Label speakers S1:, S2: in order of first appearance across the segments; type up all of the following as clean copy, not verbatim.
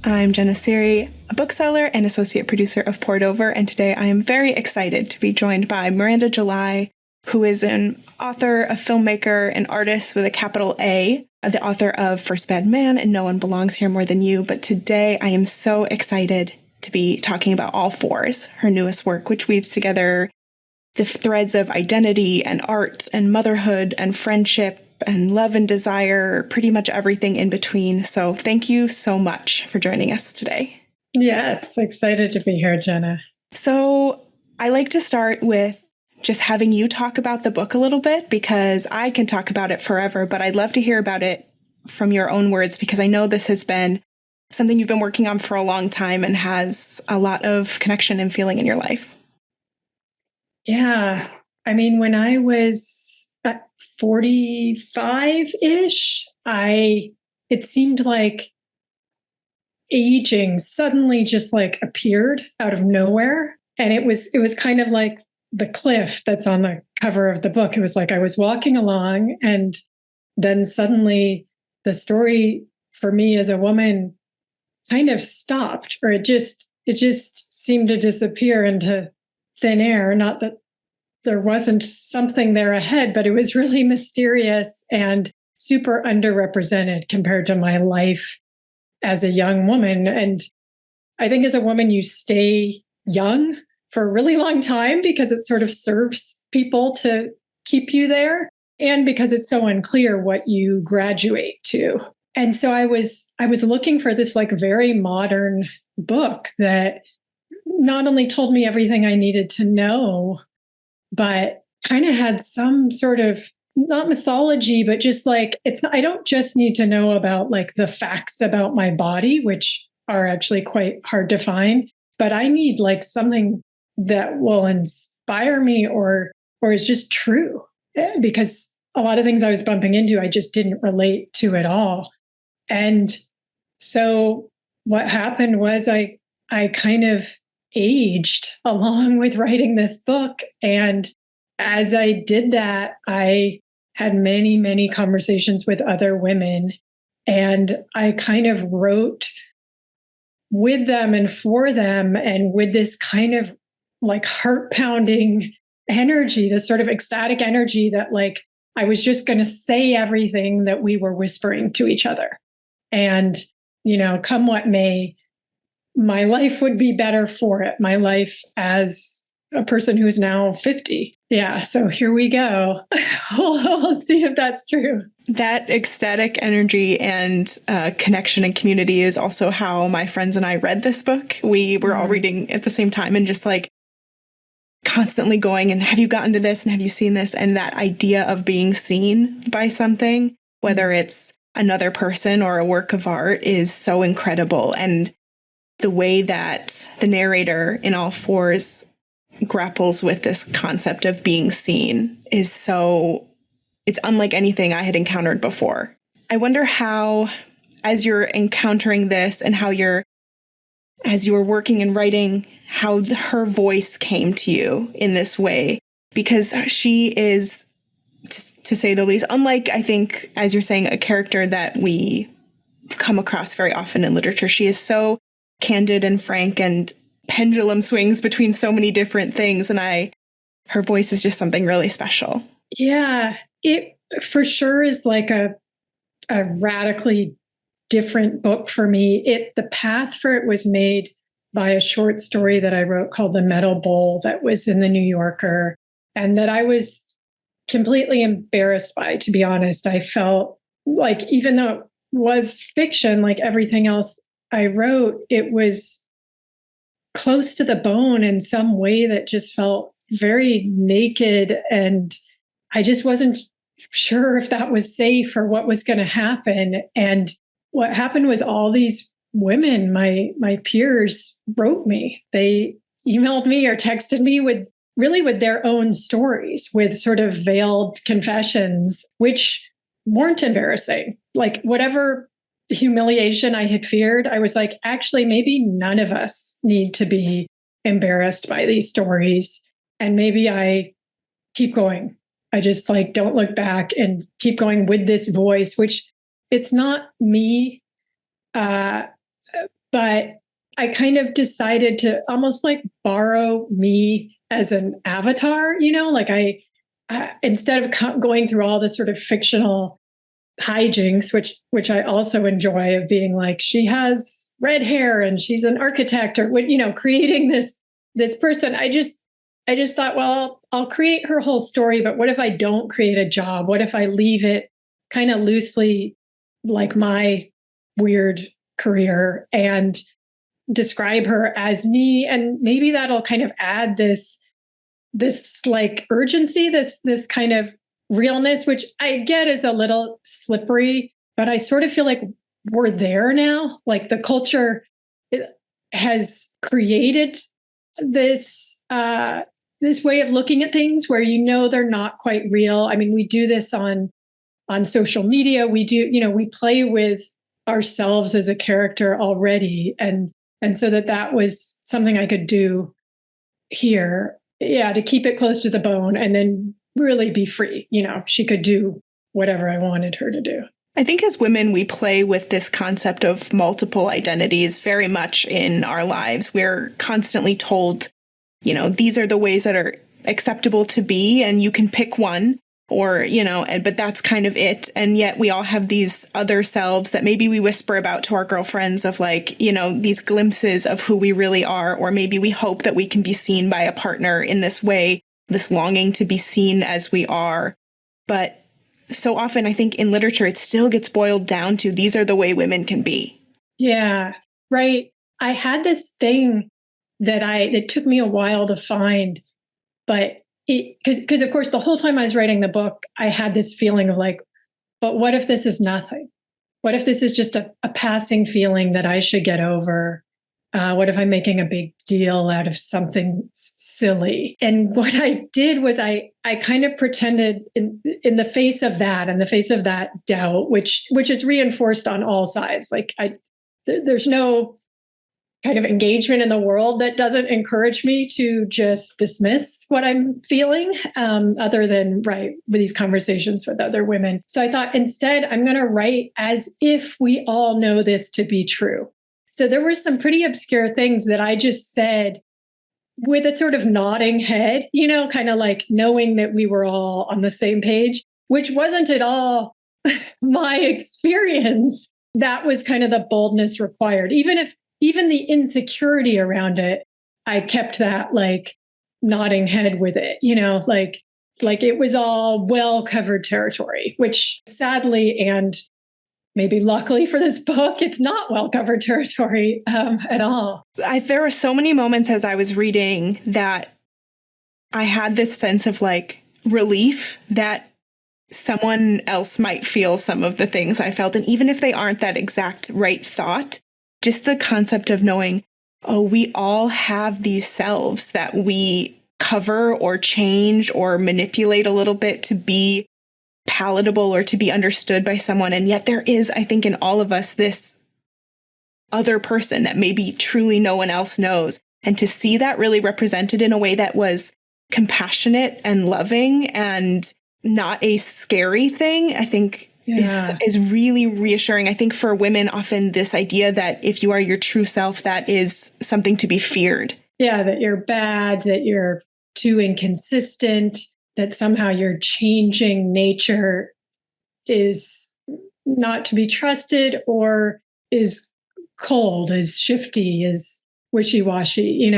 S1: I'm Jenna Seery, a bookseller and associate producer of Poured Over, and today I am very excited to be joined by Miranda July, who is an author, a filmmaker, an artist with a capital A, the author of First Bad Man and No One Belongs Here More Than You. But today I am so excited to be talking about All Fours, her newest work, which weaves together the threads of identity and art and motherhood and friendship and love and desire, pretty much everything in between. So thank you so much for joining us today.
S2: Yes, excited to be here, Jenna.
S1: So I like to start with just having you talk about the book a little bit, because I can talk about it forever, but I'd love to hear about it from your own words, because I know this has been something you've been working on for a long time and has a lot of connection and feeling in your life.
S2: Yeah. I mean, when I was 45-ish, it seemed like aging suddenly just like appeared out of nowhere. And it was kind of like the cliff that's on the cover of the book. It was like I was walking along, and then suddenly the story for me as a woman kind of stopped, or it just seemed to disappear into thin air. Not that there wasn't something there ahead, but it was really mysterious and super underrepresented compared to my life as a young woman. And I think as a woman, you stay young for a really long time because it sort of serves people to keep you there, and because it's so unclear what you graduate to. And so I was looking for this like very modern book that not only told me everything I needed to know, but kind of had some sort of, not mythology, but just like, I don't just need to know about like the facts about my body, which are actually quite hard to find, but I need like something that will inspire me or is just true, because a lot of things I was bumping into, I just didn't relate to at all. And so what happened was I kind of aged along with writing this book. And as I did that, I had many, many conversations with other women. And I kind of wrote with them and for them, and with this kind of like heart pounding energy, this sort of ecstatic energy that like I was just going to say everything that we were whispering to each other. And, come what may, my life would be better for it. My life as a person who is now 50. Yeah. So here we go. We'll see if that's true.
S1: That ecstatic energy and connection and community is also how my friends and I read this book. We were all reading at the same time and just like constantly going, and have you gotten to this? And have you seen this? And that idea of being seen by something, whether it's another person or a work of art, is so incredible. And the way that the narrator in All Fours grapples with this concept of being seen is it's unlike anything I had encountered before. I wonder how, as you're encountering this and as you were working and writing, how her voice came to you in this way, because she is, to say the least, unlike, I think, as you're saying, a character that we come across very often in literature. She is so candid and frank and pendulum swings between so many different things. And her voice is just something really special.
S2: Yeah, it for sure is like a radically different book for me. The path for it was made by a short story that I wrote called The Metal Bowl that was in the New Yorker, and that I was completely embarrassed by, to be honest. I felt like, even though it was fiction, like everything else I wrote, it was close to the bone in some way that just felt very naked. And I just wasn't sure if that was safe or what was going to happen. And what happened was all these women, my peers, wrote me. They emailed me or texted me with their own stories, with sort of veiled confessions, which weren't embarrassing. Like whatever humiliation I had feared, I was like, actually, maybe none of us need to be embarrassed by these stories. And maybe I keep going. I just like don't look back and keep going with this voice, which it's not me, but But I kind of decided to almost like borrow me as an avatar, like I instead of going through all this sort of fictional hijinks, which I also enjoy, of being like, she has red hair and she's an architect, or creating this person. I just thought, well, I'll create her whole story, but what if I don't create a job? What if I leave it kind of loosely, like my weird career, and describe her as me? And maybe that'll kind of add this like urgency, this kind of realness, which I get is a little slippery, but I sort of feel like we're there now. Like the culture has created this this way of looking at things where they're not quite real. I mean, we do this on social media. We do, we play with ourselves as a character already, and so that was something I could do here. Yeah, to keep it close to the bone and then really be free. She could do whatever I wanted her to do.
S1: I think as women, we play with this concept of multiple identities very much in our lives. We're constantly told, these are the ways that are acceptable to be, and you can pick one, or, but that's kind of it. And yet we all have these other selves that maybe we whisper about to our girlfriends of like, these glimpses of who we really are, or maybe we hope that we can be seen by a partner in this way, this longing to be seen as we are. But so often I think in literature, it still gets boiled down to these are the way women can be.
S2: Yeah, right. I had this thing that it took me a while to find, but because of course the whole time I was writing the book, I had this feeling of like, but what if this is nothing? What if this is just a passing feeling that I should get over? What if I'm making a big deal out of something silly? And what I did was I kind of pretended in the face of that, in the face of that doubt, which is reinforced on all sides. Like there's no kind of engagement in the world that doesn't encourage me to just dismiss what I'm feeling, other than with these conversations with other women. So I thought instead I'm going to write as if we all know this to be true. So there were some pretty obscure things that I just said with a sort of nodding head, kind of like knowing that we were all on the same page, which wasn't at all my experience. That was kind of the boldness required. Even the insecurity around it, I kept that like nodding head with it, like it was all well-covered territory, which sadly, and maybe luckily for this book, it's not well-covered territory at all.
S1: There were so many moments as I was reading that I had this sense of like relief that someone else might feel some of the things I felt. And even if they aren't that exact right thought, just the concept of knowing, oh, we all have these selves that we cover or change or manipulate a little bit to be palatable or to be understood by someone. And yet there is, I think, in all of us, this other person that maybe truly no one else knows. And to see that really represented in a way that was compassionate and loving and not a scary thing, I think is really reassuring. I think for women, often this idea that if you are your true self, that is something to be feared.
S2: Yeah, that you're bad, that you're too inconsistent, that somehow your changing nature is not to be trusted, or is cold, is shifty, is wishy-washy,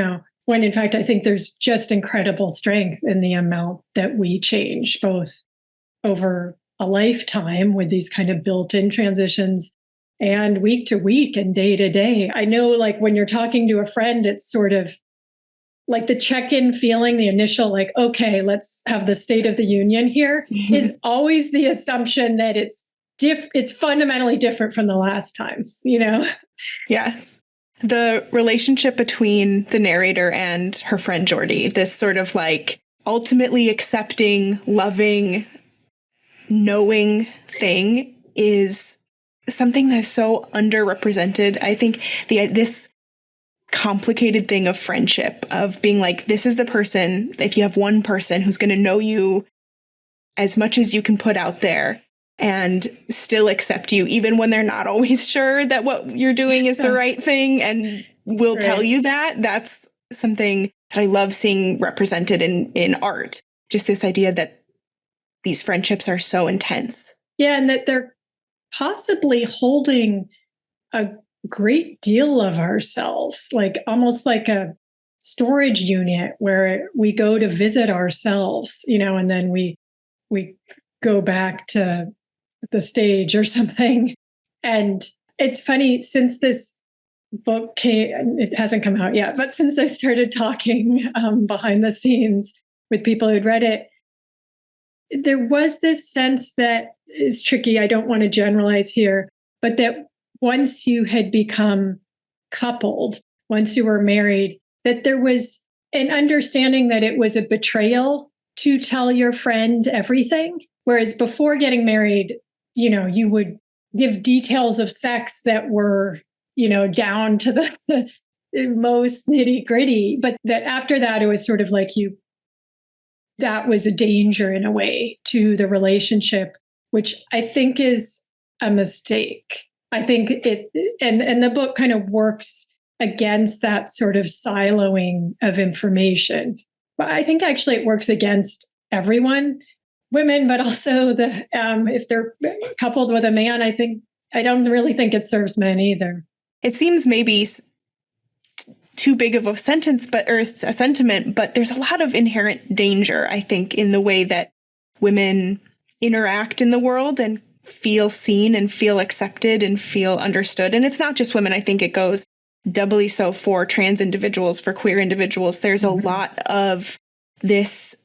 S2: when in fact, I think there's just incredible strength in the amount that we change, both over a lifetime with these kind of built-in transitions and week to week and day to day. I know, like when you're talking to a friend, it's sort of like the check-in feeling, the initial like, okay, let's have the State of the Union here, is always the assumption that it's fundamentally different from the last time,
S1: Yes. The relationship between the narrator and her friend Jordy, this sort of like ultimately accepting, loving, knowing thing, is something that's so underrepresented. I think this complicated thing of friendship, of being like, this is the person, if you have one person who's going to know you as much as you can put out there, and still accept you, even when they're not always sure that what you're doing is the right thing and will tell you that. That's something that I love seeing represented in art. Just this idea that these friendships are so intense.
S2: Yeah, and that they're possibly holding a great deal of ourselves, like almost like a storage unit where we go to visit ourselves, and then we go back to the stage or something. And it's funny, since this book came, it hasn't come out yet, but since I started talking behind the scenes with people who'd read it, there was this sense that is tricky. I don't want to generalize here, but that once you had become coupled, once you were married, that there was an understanding that it was a betrayal to tell your friend everything. Whereas before getting married, you would give details of sex that were, down to the most nitty gritty. But that after that, it was sort of like that was a danger in a way to the relationship, which I think is a mistake. I think and the book kind of works against that sort of siloing of information. But I think actually it works against everyone, women, but also if they're coupled with a man, I don't really think it serves men either.
S1: It seems maybe too big of a sentence, or a sentiment, but there's a lot of inherent danger, I think, in the way that women interact in the world and feel seen and feel accepted and feel understood. And it's not just women. I think it goes doubly so for trans individuals, for queer individuals. There's a lot of this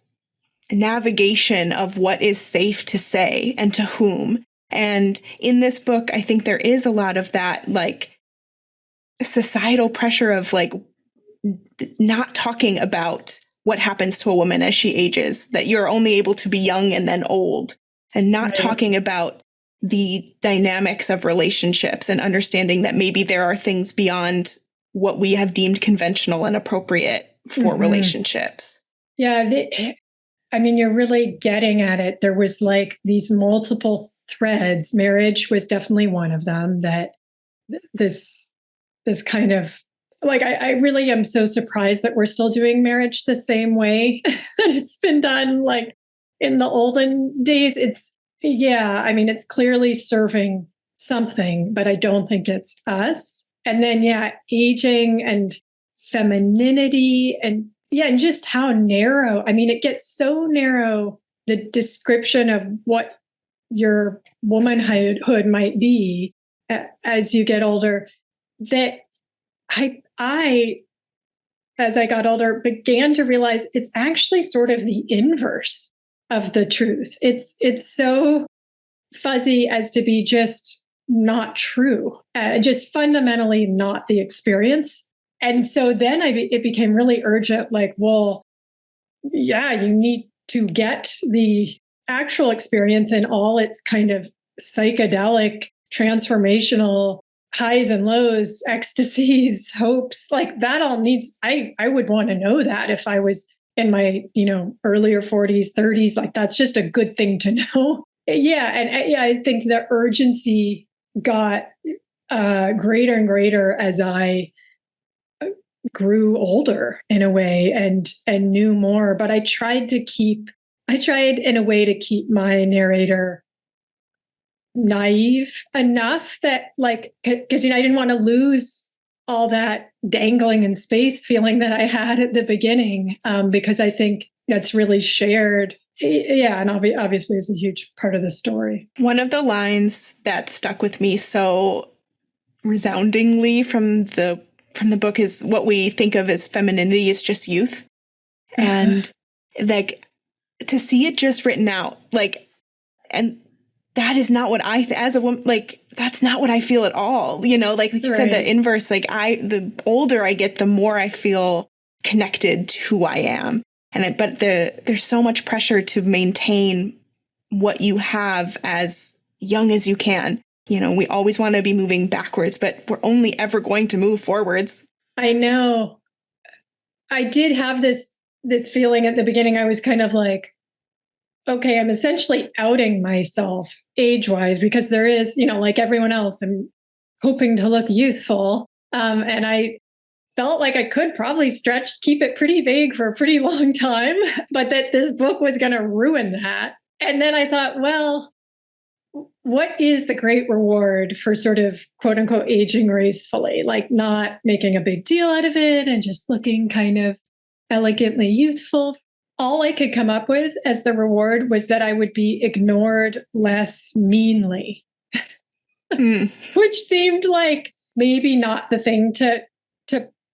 S1: navigation of what is safe to say and to whom. And in this book, I think there is a lot of that, like, societal pressure of like not talking about what happens to a woman as she ages, that you're only able to be young and then old, and not talking about the dynamics of relationships and understanding that maybe there are things beyond what we have deemed conventional and appropriate for relationships.
S2: Yeah. You're really getting at it. There was like these multiple threads. Marriage was definitely one of them, that this kind of like, I really am so surprised that we're still doing marriage the same way that it's been done like in the olden days. It's clearly serving something, but I don't think it's us. And then, aging and femininity and just how narrow. It gets so narrow, the description of what your womanhood might be as you get older, that I, as I got older, began to realize it's actually sort of the inverse of the truth. It's so fuzzy as to be just not true, just fundamentally not the experience. And so then it became really urgent, like, well, you need to get the actual experience in all its kind of psychedelic, transformational highs and lows, ecstasies, hopes, like that all needs, I would want to know that if I was in my, earlier 40s, 30s, like that's just a good thing to know. I think the urgency got greater and greater as I grew older in a way and knew more. But I tried in a way to keep my narrator naive enough that, like, because I didn't want to lose all that dangling in space feeling that I had at the beginning, because I think that's really shared. And obviously is a huge part of the story.
S1: One of the lines that stuck with me so resoundingly from the book is, what we think of as femininity is just youth. And like, to see it just written out, like, and that is not what as a woman, like, that's not what I feel at all. Like you said, the inverse, like the older I get, the more I feel connected to who I am. But there's so much pressure to maintain what you have as young as you can. We always want to be moving backwards, but we're only ever going to move forwards.
S2: I know. I did have this feeling at the beginning. I was kind of like, okay, I'm essentially outing myself age-wise because there is, like everyone else, I'm hoping to look youthful. And I felt like I could probably keep it pretty vague for a pretty long time, but that this book was going to ruin that. And then I thought, well, what is the great reward for sort of quote unquote aging gracefully, like not making a big deal out of it and just looking kind of elegantly youthful? All I could come up with as the reward was that I would be ignored less meanly, which seemed like maybe not the thing to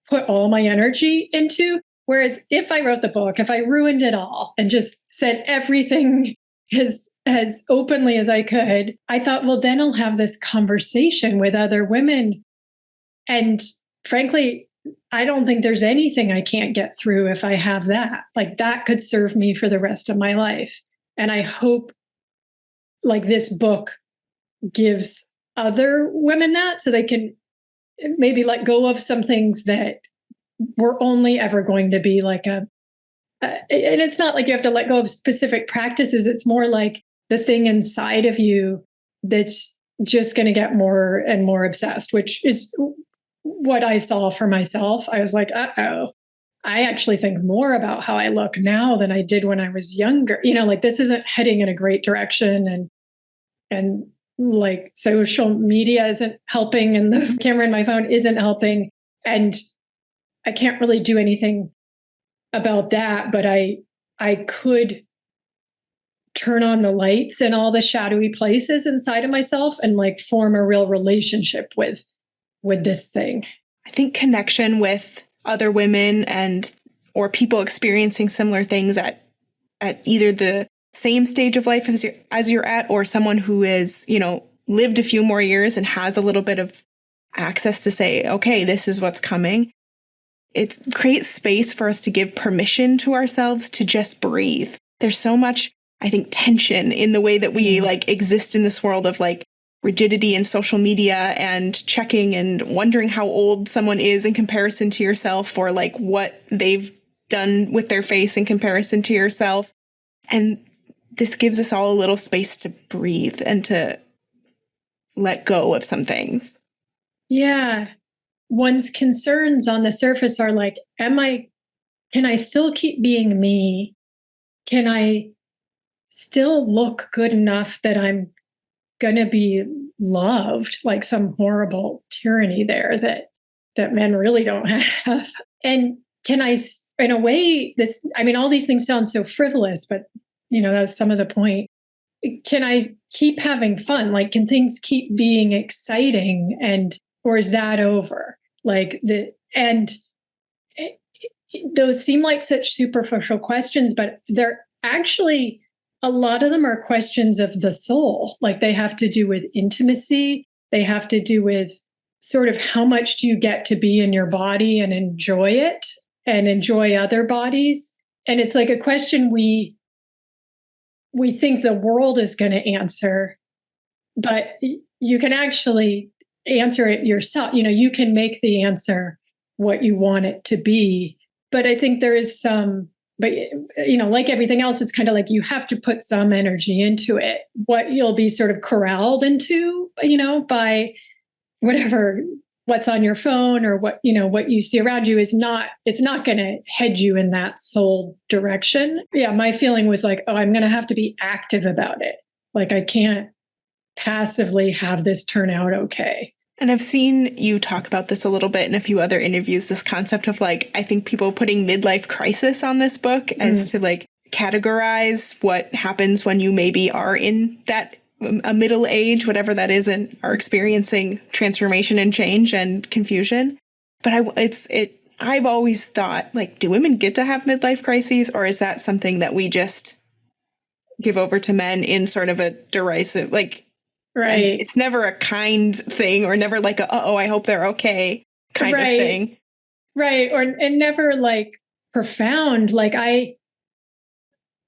S2: put all my energy into. Whereas if I wrote the book, if I ruined it all and just said everything as openly as I could, I thought, well, then I'll have this conversation with other women. And frankly, I don't think there's anything I can't get through if I have that. Like that could serve me for the rest of my life. And I hope like this book gives other women that so they can maybe let go of some things that were only ever going to be like and it's not like you have to let go of specific practices. It's more like the thing inside of you that's just going to get more and more obsessed, which is what I saw for myself. I was like, uh-oh, I actually think more about how I look now than I did when I was younger. Like this isn't heading in a great direction. And like social media isn't helping and the camera in my phone isn't helping. And I can't really do anything about that, but I could turn on the lights in all the shadowy places inside of myself and like form a real relationship with this thing.
S1: I think connection with other women or people experiencing similar things at either the same stage of life as you're at, or someone who is, lived a few more years and has a little bit of access to say, okay, this is what's coming. It creates space for us to give permission to ourselves to just breathe. There's so much, I think, tension in the way that we like exist in this world of like rigidity and social media and checking and wondering how old someone is in comparison to yourself, or like what they've done with their face in comparison to yourself. And this gives us all a little space to breathe and to let go of some things.
S2: Yeah. One's concerns on the surface are like, can I still keep being me? Can I still look good enough that I'm going to be loved, like some horrible tyranny there that men really don't have? And can I, in a way, all these things sound so frivolous, but that was some of the point. Can I keep having fun? Like, can things keep being exciting? Or is that over? Those seem like such superficial questions, but they're actually, a lot of them are questions of the soul. Like they have to do with intimacy. They have to do with sort of how much do you get to be in your body and enjoy it and enjoy other bodies. And it's like a question we think the world is going to answer, but you can actually answer it yourself. You can make the answer what you want it to be. But I think there is but like everything else, it's kind of like you have to put some energy into it. What you'll be sort of corralled into, by what's on your phone or what you see around you it's not going to head you in that soul direction. Yeah, my feeling was like, oh, I'm going to have to be active about it. Like I can't passively have this turn out okay.
S1: And I've seen you talk about this a little bit in a few other interviews, this concept of like, I think people putting midlife crisis on this book as to like categorize what happens when you maybe are in that a middle age, whatever that is, and are experiencing transformation and change and confusion. But I've always thought, like, do women get to have midlife crises, or is that something that we just give over to men in sort of a derisive, like,
S2: right?
S1: It's never a kind thing, or never like a, I hope they're okay kind of thing.
S2: Right. And never like profound. Like I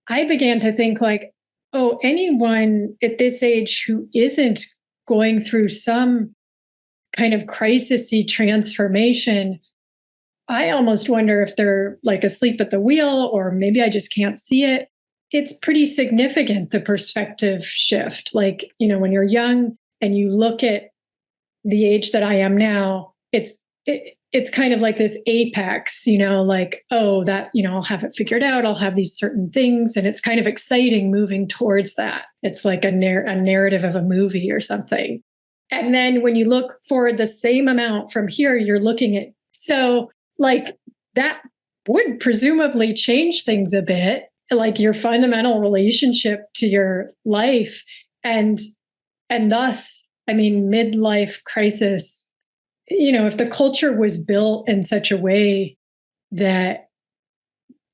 S2: began to think like, oh, anyone at this age who isn't going through some kind of crisis-y transformation, I almost wonder if they're like asleep at the wheel, or maybe I just can't see it. it's pretty significant, the perspective shift. Like, when you're young and you look at the age that I am now, it's kind of like this apex, like, oh, that, I'll have it figured out. I'll have these certain things. And it's kind of exciting moving towards that. It's like a narrative of a movie or something. And then when you look forward the same amount from here, you're looking at, so like that would presumably change things a bit, like your fundamental relationship to your life. And thus, I mean, midlife crisis, if the culture was built in such a way that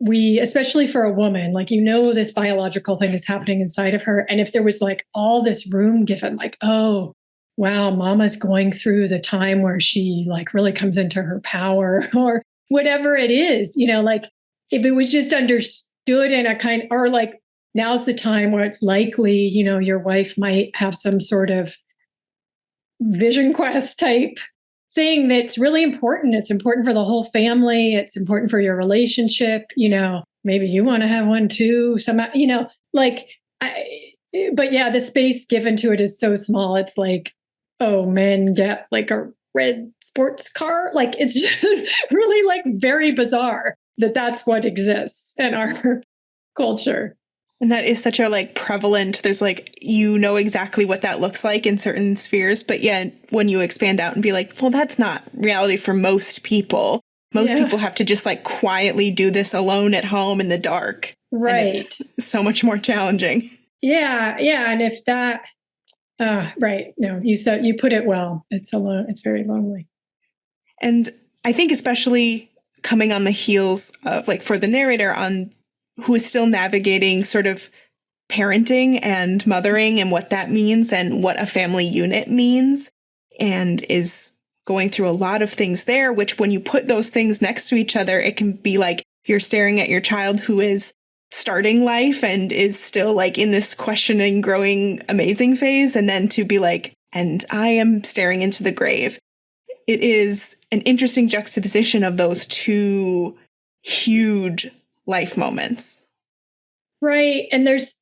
S2: we, especially for a woman, like, this biological thing is happening inside of her. And if there was like all this room given, like, oh, wow, mama's going through the time where she like really comes into her power or whatever it is, like if it was just understood in a kind, or like now's the time where it's likely, your wife might have some sort of vision quest type thing that's really important. It's important for the whole family. It's important for your relationship. Maybe you want to have one too. Somehow, but yeah, the space given to it is so small. It's like, oh, men get like a red sports car. Like, it's just really like very bizarre that that's what exists in our culture.
S1: And that is such a like prevalent, there's like, exactly what that looks like in certain spheres. But yet when you expand out and be like, well, that's not reality for most people. Most people have to just like quietly do this alone at home in the dark.
S2: Right.
S1: And it's so much more challenging.
S2: Yeah. Yeah. And if that, right. No, you put it well. It's alone. It's very lonely.
S1: And I think especially coming on the heels of like for the narrator on who is still navigating sort of parenting and mothering and what that means and what a family unit means, and is going through a lot of things there, which when you put those things next to each other, it can be like you're staring at your child who is starting life and is still like in this questioning, growing, amazing phase. And then to be like, and I am staring into the grave. It is an interesting juxtaposition of those two huge life moments.
S2: Right. And there's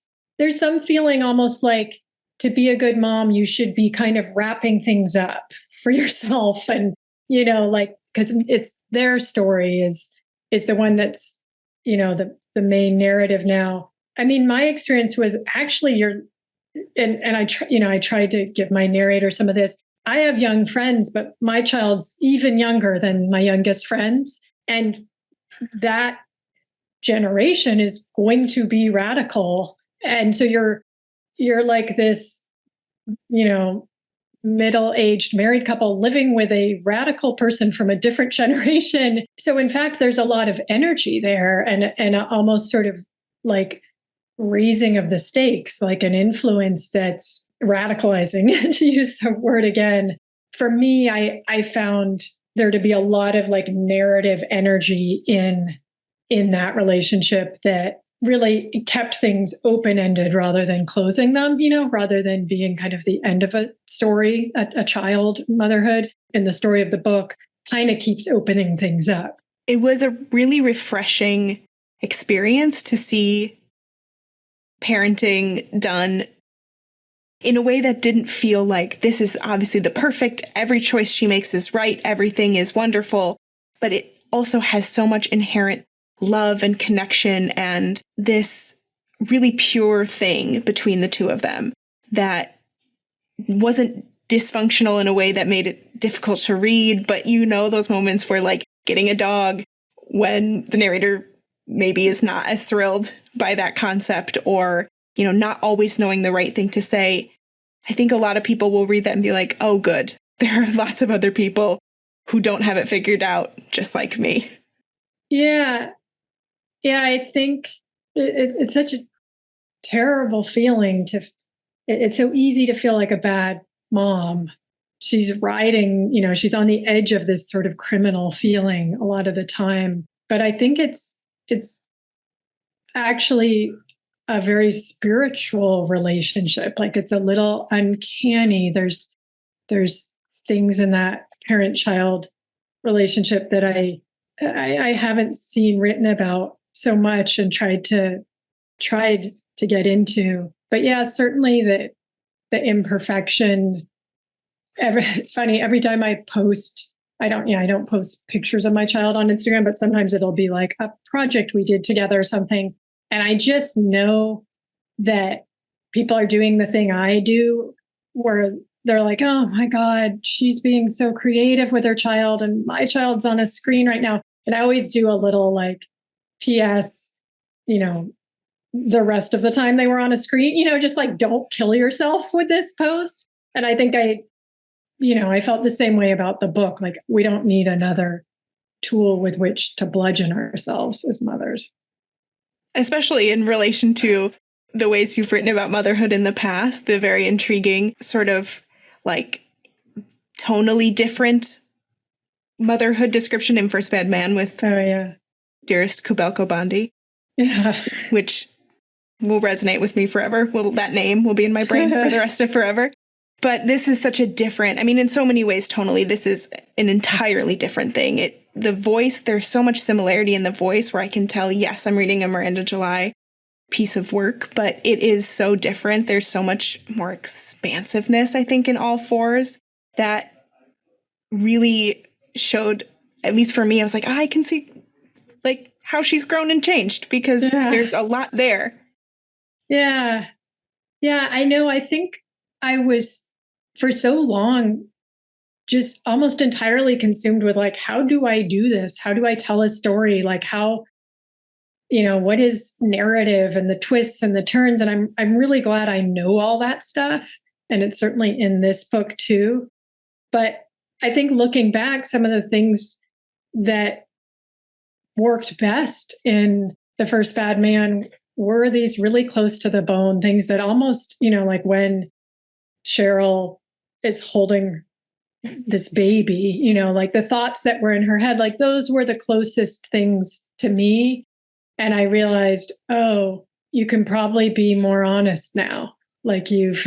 S2: some feeling almost like to be a good mom, you should be kind of wrapping things up for yourself. And, like, because it's their story is the one that's, the main narrative now. I mean, my experience was actually I tried to give my narrator some of this. I have young friends, but my child's even younger than my youngest friends. And that generation is going to be radical. And so you're like this, middle-aged married couple living with a radical person from a different generation. So in fact, there's a lot of energy there and almost sort of like raising of the stakes, like an influence that's radicalizing, to use the word again. For me, I found there to be a lot of like narrative energy in that relationship that really kept things open-ended rather than closing them, rather than being kind of the end of a story, a child motherhood. And the story of the book kind of keeps opening things up.
S1: It was a really refreshing experience to see parenting done in a way that didn't feel like this is obviously the perfect, every choice she makes is right, everything is wonderful, but it also has so much inherent love and connection and this really pure thing between the two of them that wasn't dysfunctional in a way that made it difficult to read. But those moments where like getting a dog when the narrator maybe is not as thrilled by that concept, or, not always knowing the right thing to say. I think a lot of people will read that and be like, oh, good. There are lots of other people who don't have it figured out just like me.
S2: Yeah. Yeah, I think it's such a terrible feeling it's so easy to feel like a bad mom. She's riding, she's on the edge of this sort of criminal feeling a lot of the time. But I think it's actually a very spiritual relationship. Like it's a little uncanny. There's things in that parent-child relationship that I haven't seen written about so much and tried to tried to get into. But yeah, certainly the imperfection. It's funny, every time I post, I don't post pictures of my child on Instagram, but sometimes it'll be like a project we did together or something. And I just know that people are doing the thing I do where they're like, oh my God, she's being so creative with her child and my child's on a screen right now. And I always do a little like PS, the rest of the time they were on a screen, just like, don't kill yourself with this post. And I think I felt the same way about the book. Like, we don't need another tool with which to bludgeon ourselves as mothers.
S1: Especially in relation to the ways you've written about motherhood in the past, the very intriguing sort of like tonally different motherhood description in First Bad Man with Dearest Kubelko Bondi, which will resonate with me forever. That name will be in my brain for the rest of forever. But this is such a different, in so many ways, tonally, this is an entirely different thing. The voice, there's so much similarity in the voice where I can tell, yes, I'm reading a Miranda July piece of work, but it is so different. There's so much more expansiveness, I think, in all fours that really showed, at least for me, I was like, I can see like how she's grown and changed because there's a lot there.
S2: Yeah. Yeah, I know. I think I was for so long just almost entirely consumed with like, how do I do this? How do I tell a story? Like how, what is narrative and the twists and the turns? And I'm really glad I know all that stuff. And it's certainly in this book too. But I think looking back, some of the things that worked best in The First Bad Man were these really close to the bone things that almost, like when Cheryl is holding this baby, like the thoughts that were in her head, like those were the closest things to me. And I realized, oh, you can probably be more honest now. Like you've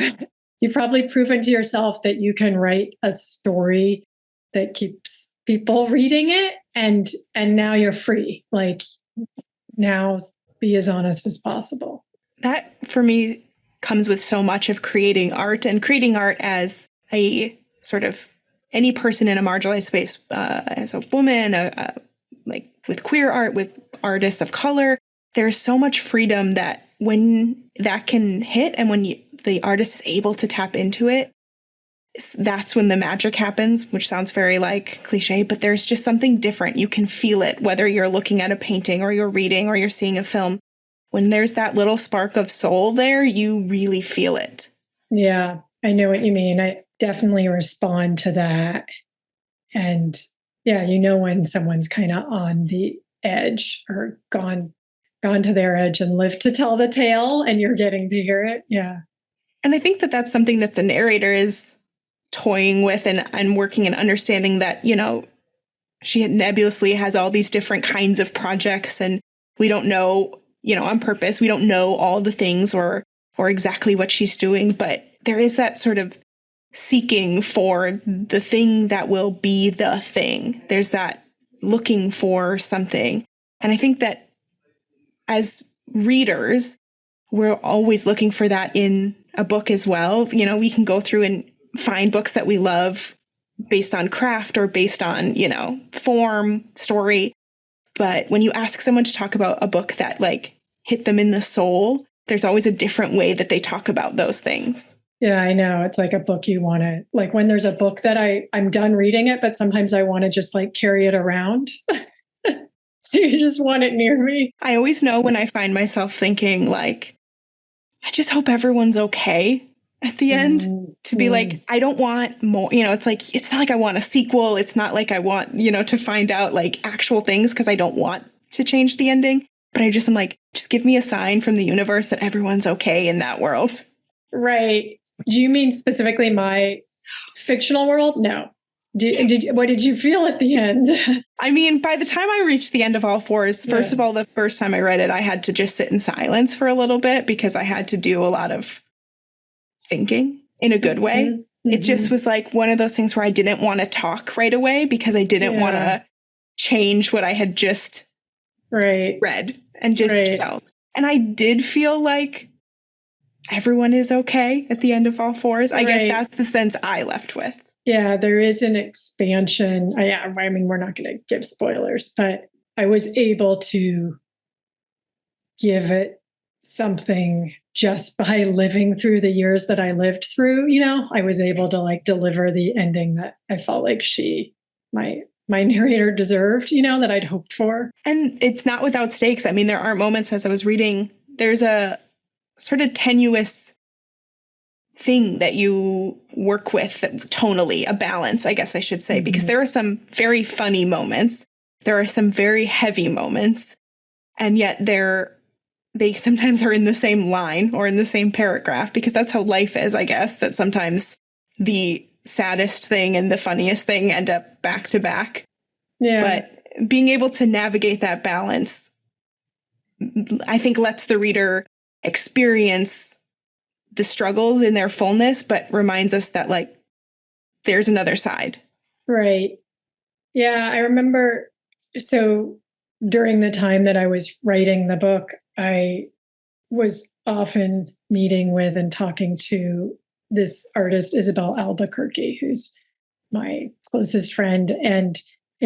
S2: probably proven to yourself that you can write a story that keeps people reading it, and now you're free. Like now be as honest as possible.
S1: That for me comes with so much of creating art, and creating art as a sort of any person in a marginalized space, as a woman, like with queer art, with artists of color. There's so much freedom that when that can hit and when the artist is able to tap into it, that's when the magic happens, which sounds very like cliche, but there's just something different. You can feel it, whether you're looking at a painting or you're reading or you're seeing a film. When there's that little spark of soul there, you really feel it.
S2: Yeah, I know what you mean. I definitely respond to that. And yeah, when someone's kind of on the edge or gone to their edge and lived to tell the tale and you're getting to hear it. Yeah.
S1: And I think that that's something that the narrator is toying with and working and understanding that, she nebulously has all these different kinds of projects and we don't know, on purpose, we don't know all the things or exactly what she's doing, but there is that sort of seeking for the thing that will be the thing. There's that looking for something. And I think that as readers, we're always looking for that in a book as well. We can go through and find books that we love based on craft or based on, form, story. But when you ask someone to talk about a book that like hit them in the soul, there's always a different way that they talk about those things.
S2: Yeah, I know. It's like a book you want to, like when there's a book that I'm done reading it, but sometimes I want to just like carry it around. You just want it near me.
S1: I always know when I find myself thinking like, I just hope everyone's okay at the end, to be like, I don't want more, it's like, it's not like I want a sequel. It's not like I want, to find out like actual things because I don't want to change the ending. But I just am like, just give me a sign from the universe that everyone's okay in that world.
S2: Right. Do you mean specifically my fictional world? No. What did you feel at the end?
S1: By the time I reached the end of all fours, first of all, the first time I read it, I had to just sit in silence for a little bit because I had to do a lot of thinking in a good way. Mm-hmm. It just was like one of those things where I didn't want to talk right away because I didn't want to change what I had just read and just felt. And I did feel like everyone is okay at the end of all fours. I guess that's the sense I left with.
S2: Yeah, there is an expansion. I mean, we're not going to give spoilers, but I was able to give it something just by living through the years that I lived through. You know, I was able to like deliver the ending that I felt like my narrator deserved, you know, that I'd hoped for.
S1: And it's not without stakes. I mean, there aren't moments as I was reading, there's a sort of tenuous thing that you work with tonally, a balance, I guess I should say, because there are some very funny moments. There are some very heavy moments. And yet they sometimes are in the same line or in the same paragraph, because that's how life is, I guess, that sometimes the saddest thing and the funniest thing end up back to back.
S2: Yeah.
S1: But being able to navigate that balance, I think, lets the reader experience the struggles in their fullness, but reminds us that, like, there's another side.
S2: Right. Yeah, I remember. So during the time that I was writing the book, I was often meeting with and talking to this artist, Isabel Albuquerque, who's my closest friend. And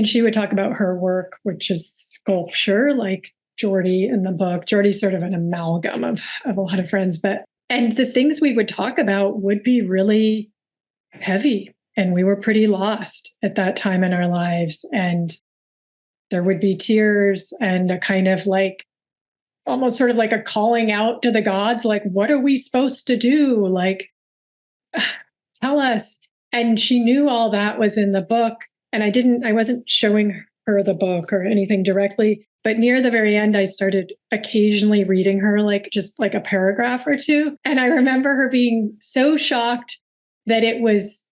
S2: she would talk about her work, which is sculpture, like Jordy in the book. Jordy's sort of an amalgam of a lot of friends, and the things we would talk about would be really heavy. And we were pretty lost at that time in our lives. And there would be tears and a kind of like, almost sort of like a calling out to the gods, like, what are we supposed to do? Like, tell us. And she knew all that was in the book. And I wasn't showing her the book or anything directly. But near the very end, I started occasionally reading her, like just like a paragraph or two. And I remember her being so shocked that it was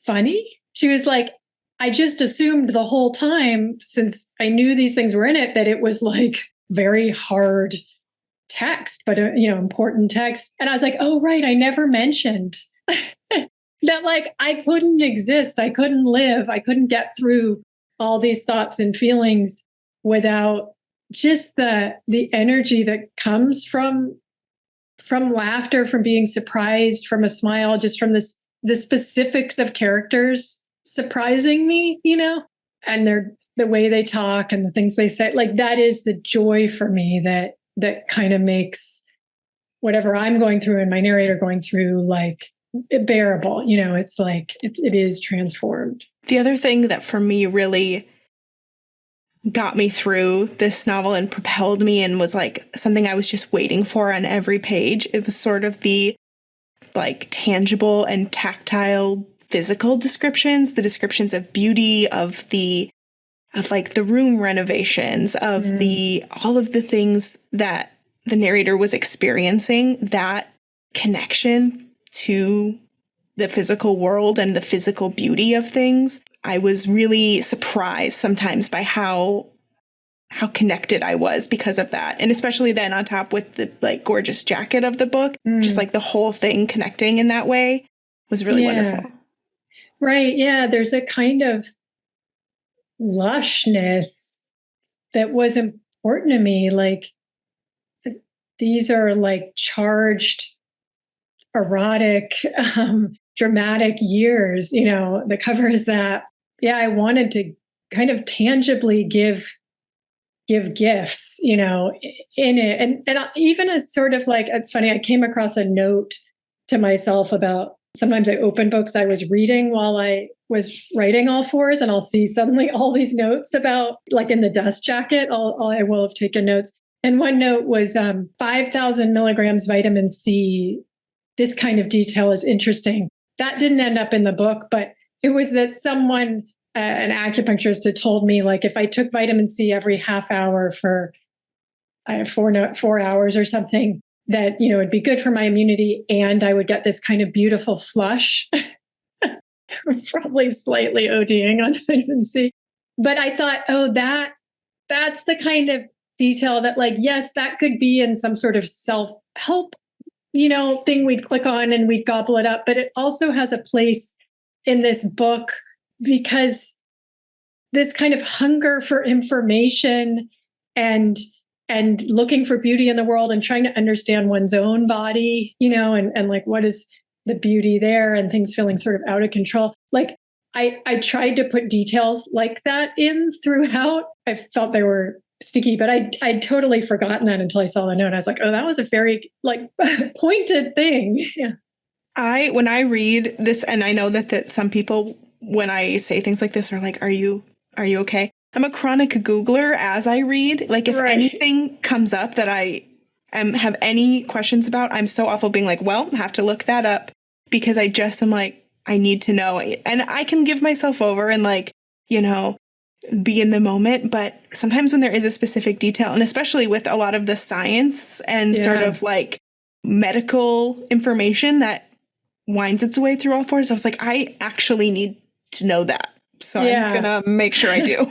S2: funny. She was like, I just assumed the whole time, since I knew these things were in it, that it was like very hard text, but important text. And I was like, oh, right. I never mentioned that, like, I couldn't exist. I couldn't live. I couldn't get through all these thoughts and feelings without just the energy that comes from laughter, from being surprised, from a smile, just from the specifics of characters surprising me, and the way they talk and the things they say. Like, that is the joy for me that kind of makes whatever I'm going through and my narrator going through, like, bearable. It's like it is transformed.
S1: The other thing that for me really got me through this novel and propelled me and was like something I was just waiting for on every page, it was sort of the like tangible and tactile physical descriptions, the descriptions of beauty, of like the room renovations, of all of the things that the narrator was experiencing, that connection to the physical world and the physical beauty of things. I was really surprised sometimes by how connected I was because of that. And especially then on top with the like gorgeous jacket of the book, just like the whole thing connecting in that way was really wonderful.
S2: Right. Yeah. There's a kind of lushness that was important to me. Like, these are like charged, erotic, dramatic years. The cover is that. Yeah, I wanted to kind of tangibly give gifts, in it. And even as sort of like, it's funny, I came across a note to myself about, sometimes I open books I was reading while I was writing all fours, and I'll see suddenly all these notes about, like, in the dust jacket, I will have taken notes. And one note was 5,000 milligrams vitamin C. This kind of detail is interesting. That didn't end up in the book, but it was that someone, an acupuncturist, had told me, like, if I took vitamin C every half hour for 4 hours or something, that, it'd be good for my immunity, and I would get this kind of beautiful flush. Probably slightly ODing on vitamin C. But I thought, oh, that's the kind of detail that, like, yes, that could be in some sort of self-help, thing we'd click on and we'd gobble it up. But it also has a place in this book because this kind of hunger for information and and looking for beauty in the world and trying to understand one's own body, and like, what is the beauty there, and things feeling sort of out of control. Like I tried to put details like that in throughout. I felt they were sticky, but I'd totally forgotten that until I saw the note. I was like, oh, that was a very like pointed thing. Yeah.
S1: When I read this, and I know that some people, when I say things like this, are like, are you okay? I'm a chronic Googler as I read. Like if anything comes up that I have any questions about, I'm so awful being like, well, have to look that up, because I just am like, I need to know. And I can give myself over and like, be in the moment. But sometimes when there is a specific detail, and especially with a lot of the science and sort of like medical information that winds its way through all fours, I was like, I actually need to know that. So I'm going to make sure I do.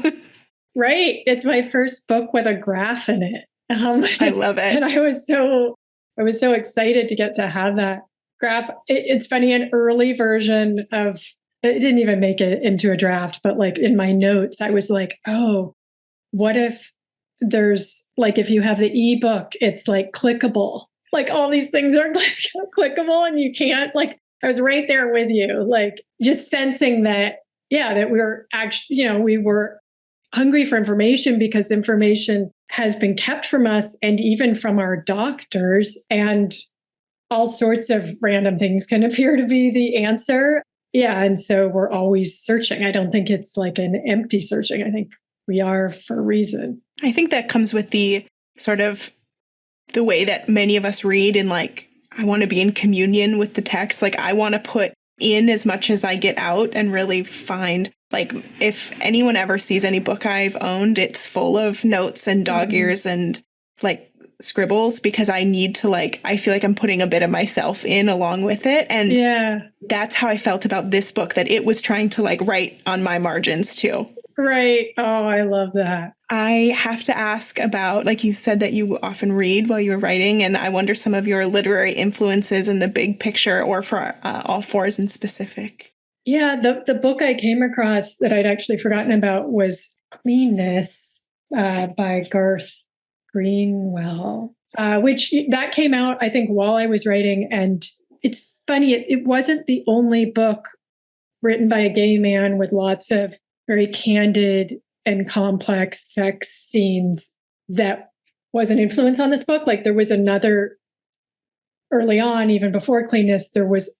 S2: Right. It's my first book with a graph in it.
S1: I love it.
S2: And I was so excited to get to have that graph. It's funny, an early version of it didn't even make it into a draft, but like in my notes, I was like, oh, what if there's like, if you have the ebook, it's like clickable. Like all these things are like clickable and you can't, like, I was right there with you, like just sensing that, that we were actually, we were hungry for information because information has been kept from us and even from our doctors, and all sorts of random things can appear to be the answer. Yeah. And so we're always searching. I don't think it's like an empty searching. I think we are for a reason.
S1: I think that comes with the sort of the way that many of us read, and like, I want to be in communion with the text. Like I want to put in as much as I get out and really find, like, if anyone ever sees any book I've owned, it's full of notes and dog ears and like scribbles, because I need to, like, I feel like I'm putting a bit of myself in along with it. And that's how I felt about this book, that it was trying to like write on my margins too.
S2: Right. Oh, I love that.
S1: I have to ask about, like you said, that you often read while you were writing, and I wonder some of your literary influences in the big picture, or for all fours in specific.
S2: Yeah, the book I came across that I'd actually forgotten about was Cleanness by Garth Greenwell, which that came out, I think, while I was writing. And it's funny, it wasn't the only book written by a gay man with lots of very candid and complex sex scenes that was an influence on this book. Like there was another early on, even before Cleanness, there was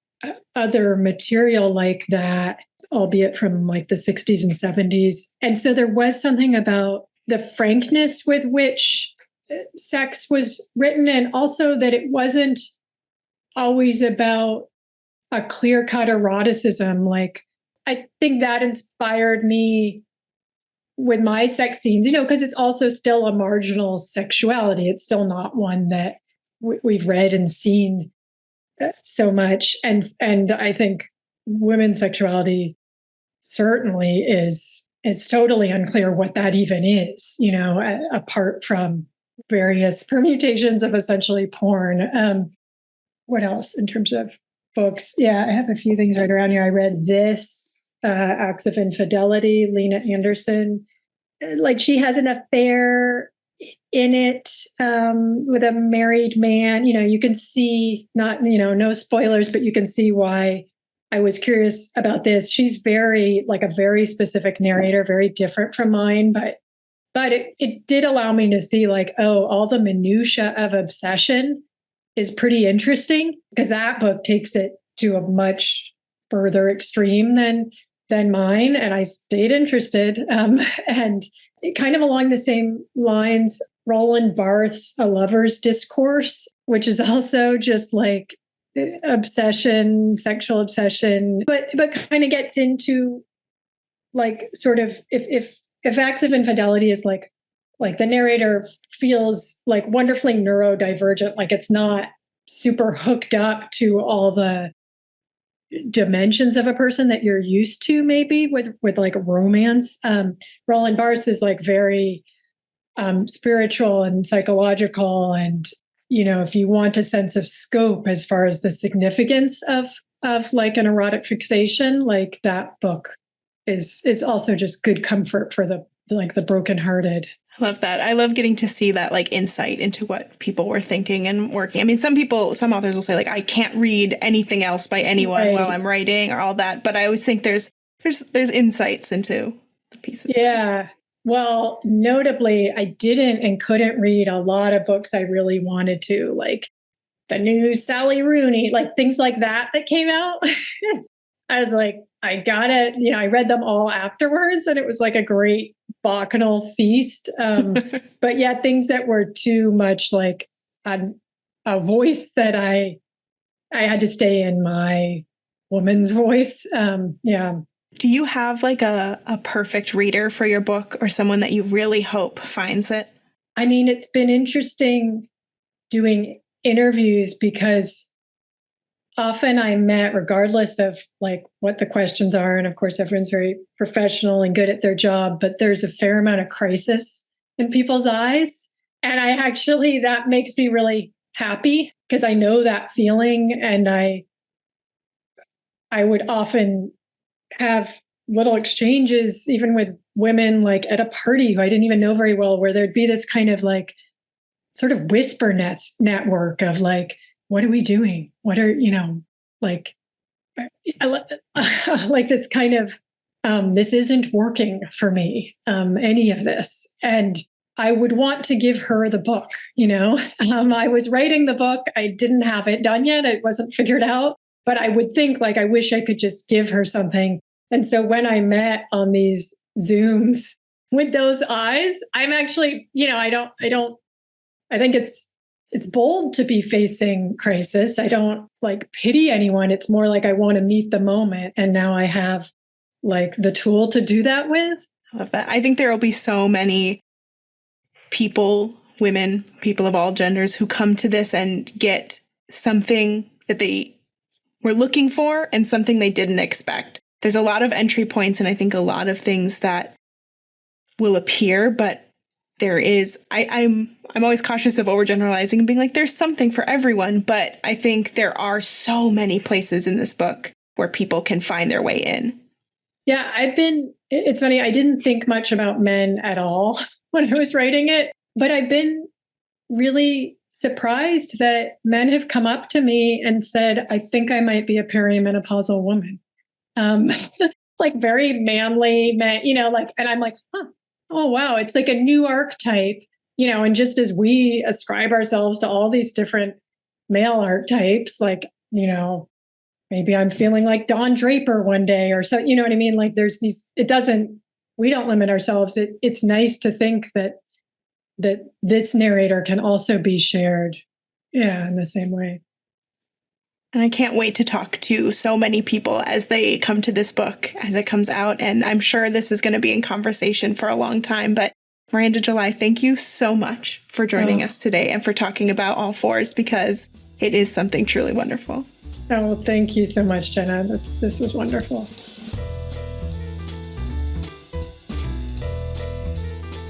S2: other material like that, albeit from like the 60s and 70s. And so there was something about the frankness with which sex was written, and also that it wasn't always about a clear-cut eroticism. Like, I think that inspired me with my sex scenes, because it's also still a marginal sexuality. It's still not one that we've read and seen so much. And I think women's sexuality certainly it's totally unclear what that even is, apart from various permutations of essentially porn. What else in terms of books? Yeah, I have a few things right around here. I read this, Acts of Infidelity, Lena Andersson. Like she has an affair in it with a married man. You can see, not, no spoilers, but you can see why I was curious about this. She's very, like a very specific narrator, very different from mine, but it did allow me to see like, oh, all the minutia of obsession is pretty interesting, because that book takes it to a much further extreme than mine. And I stayed interested. And kind of along the same lines, Roland Barthes' A Lover's Discourse, which is also just like obsession, sexual obsession, but kind of gets into like sort of if Acts of Infidelity is like the narrator feels like wonderfully neurodivergent, like it's not super hooked up to all the dimensions of a person that you're used to, maybe with like romance. Roland Barthes is like very spiritual and psychological, and if you want a sense of scope as far as the significance of like an erotic fixation, like that book is also just good comfort for the like the brokenhearted.
S1: I love that. I love getting to see that like insight into what people were thinking and working. I mean, some authors will say like, I can't read anything else by anyone while I'm writing or all that. But I always think there's insights into the pieces.
S2: Yeah. Well, notably, I didn't and couldn't read a lot of books I really wanted to, like the new Sally Rooney, like things like that came out. I was like, I got it. I read them all afterwards, and it was like a great bacchanal feast. But yeah, things that were too much like a voice that I had to stay in my woman's voice. Yeah.
S1: Do you have like a perfect reader for your book, or someone that you really hope finds it?
S2: I mean, it's been interesting doing interviews because often I'm met, regardless of like what the questions are, and of course everyone's very professional and good at their job, but there's a fair amount of crisis in people's eyes. And that makes me really happy because I know that feeling, and I would often have little exchanges even with women like at a party who I didn't even know very well, where there'd be this kind of like sort of whisper network of like, what are we doing? What are, like, like this kind of, this isn't working for me, any of this. And I would want to give her the book, I was writing the book. I didn't have it done yet. It wasn't figured out, but I would think like, I wish I could just give her something. And so when I met on these Zooms with those eyes, I'm actually, I think it's bold to be facing crisis. I don't like pity anyone. It's more like I want to meet the moment. And now I have like the tool to do that with.
S1: I love that. I think there will be so many people, women, people of all genders who come to this and get something that they were looking for and something they didn't expect. There's a lot of entry points, and I think a lot of things that will appear, but there is, I'm always cautious of overgeneralizing and being like, there's something for everyone. But I think there are so many places in this book where people can find their way in.
S2: Yeah, it's funny, I didn't think much about men at all when I was writing it, but I've been really surprised that men have come up to me and said, I think I might be a perimenopausal woman. Like very manly men, and I'm like, oh, wow, it's like a new archetype, and just as we ascribe ourselves to all these different male archetypes, like, maybe I'm feeling like Don Draper one day or so, you know what I mean? Like there's we don't limit ourselves. It's nice to think that this narrator can also be shared, in the same way.
S1: And I can't wait to talk to so many people as they come to this book, as it comes out. And I'm sure this is going to be in conversation for a long time. But Miranda July, thank you so much for joining us today and for talking about All Fours, because it is something truly wonderful.
S2: Oh, thank you so much, Jenna. This was wonderful.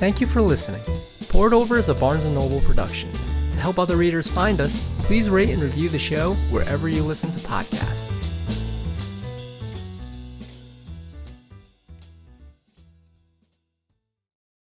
S3: Thank you for listening. Poured Over is a Barnes & Noble production. To help other readers find us, please rate and review the show wherever you listen to podcasts.